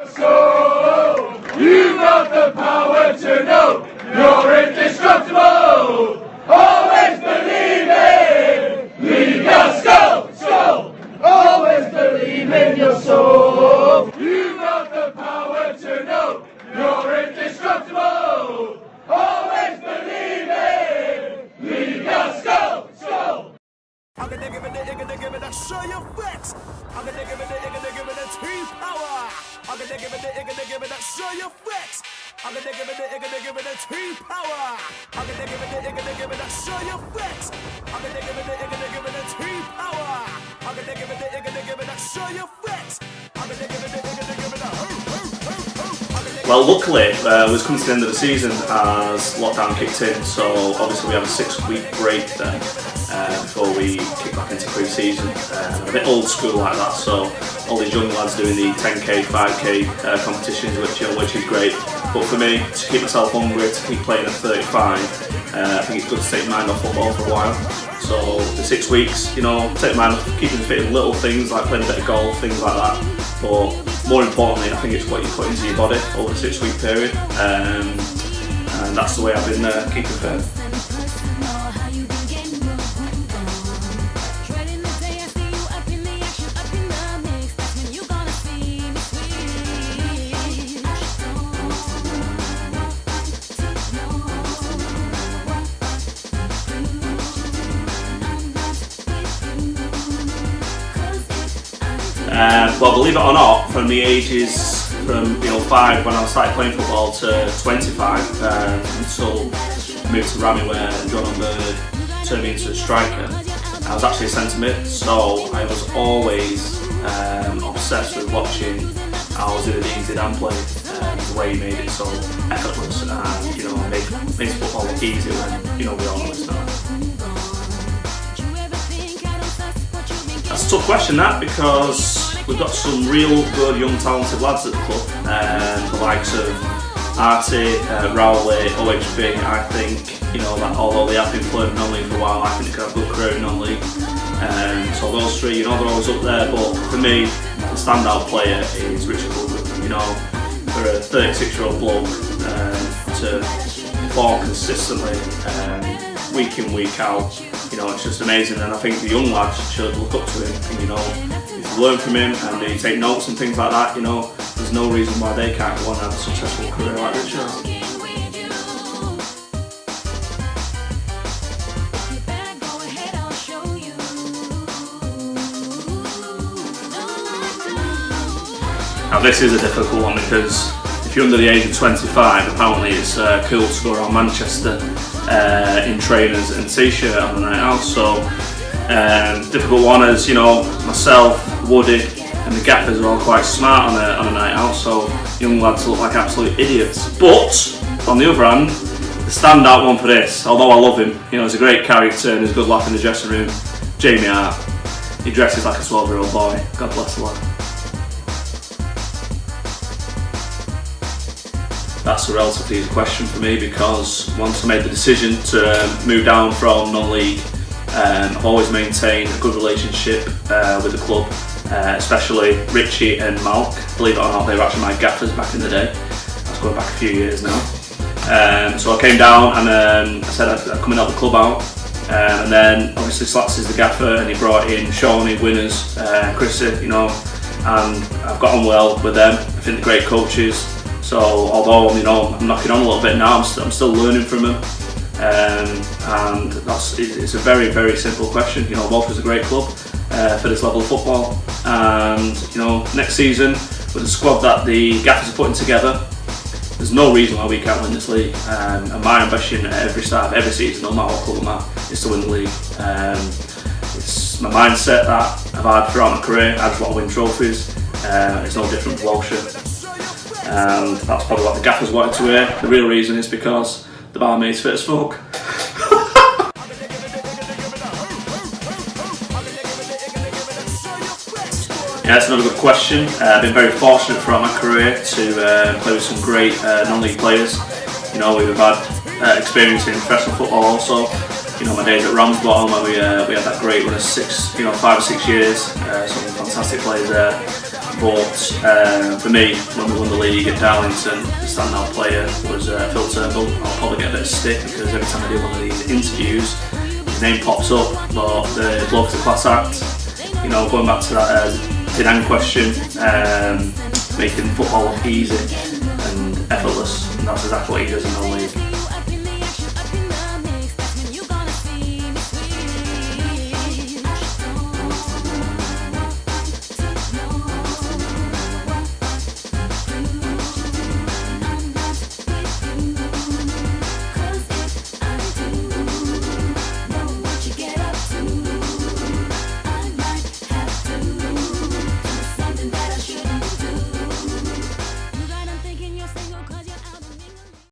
So, you've got the power to know you're indestructible. Always believe in Lee Gaskell. So, always believe in your soul. You've got the power to know you're indestructible. Always believe in Lee Gaskell. So. I'm gonna give it that show your flex. I'm gonna give it the T-power. I'm gonna give it that show your flex. I'm gonna give it the T-power. I'm gonna give it that show your flex. I'm gonna give it the T-power. I'm gonna give it that show your flex. I'm gonna give it Well, luckily, it was coming to the end of the season as lockdown kicked in, so obviously we had a 6-week break then before we kicked back into pre-season. A bit old school like that, so all these young lads doing the 10k, 5k competitions, which is great. But for me, to keep myself hungry, to keep playing at 35, I think it's good to take my mind off football for a while. So the 6 weeks, take my mind off keeping fit in little things like playing a bit of golf, things like that. But more importantly, I think it's what you put into your body over the 6-week period, and that's the way I've been keeping fit. Well, believe it or not, from the ages from 5 when I started playing football to 25, until I moved to Rami where John and Bird turned me into a striker, I was actually a centre mid, so I was always obsessed with watching how Zinedine Zidane played, the way he made it so effortless and made football look easy when we all know it's not. That's a tough question, that, because we've got some real good young talented lads at the club, the likes of Artie, Rowley, OHB. I think that although they have been playing non-league for a while, I think they could have a good career in non-league. So those three, they're always up there. But for me, the standout player is Richard Woodward. For a 36-year-old bloke to perform consistently, week in, week out, it's just amazing. And I think the young lads should look up to him. And, if you learn from him and you take notes and things like that, there's no reason why they can't go on and have a successful career like Richard has. Now this is a difficult one because if you're under the age of 25, apparently it's cool to go around Manchester in trainers and t-shirt on the night out. So difficult one, as myself, Woody and the gaffers are all quite smart on a night out, so young lads look like absolute idiots. But on the other hand, the standout one for this, although I love him, he's a great character and he's a good laugh in the dressing room, Jamie Hart. He dresses like a 12-year-old boy. God bless the lad. That's a relatively easy question for me because once I made the decision to move down from non-league, I've always maintained a good relationship with the club, especially Richie and Malk. Believe it or not, they were actually my gaffers back in the day. That's going back a few years now. So I came down and I said I'd come and help the club out. And then obviously Slats is the gaffer and he brought in Shawnee, Winners, Chrissy, and I've got on well with them. I think they're great coaches. So although I'm knocking on a little bit now, I'm still learning from them. And it's a very, very simple question. Walker's a great club for this level of football, and next season with the squad that the gaffers are putting together, there's no reason why we can't win this league. And my ambition at every start of every season, no matter what club I'm at, is to win the league. It's my mindset that I've had throughout my career. I just want to win trophies. It's no different for Walshire, and that's probably what the gaffers wanted to hear. The real reason is because the barmaid's fit as fuck. Yeah, that's another good question. I've been very fortunate throughout my career to play with some great non-league players. We've had experience in professional football also. My days at Ramsbottom where we had that great run of 5 or 6 years. Some fantastic players there. But for me, when we won the league at Darlington, the standout player was Phil Turnbull. I'll probably get a bit of stick because every time I do one of these interviews, his name pops up. But the bloke's a class act. You know, going back to that Dinan question, making football look easy and effortless, and that's exactly what he does in the league.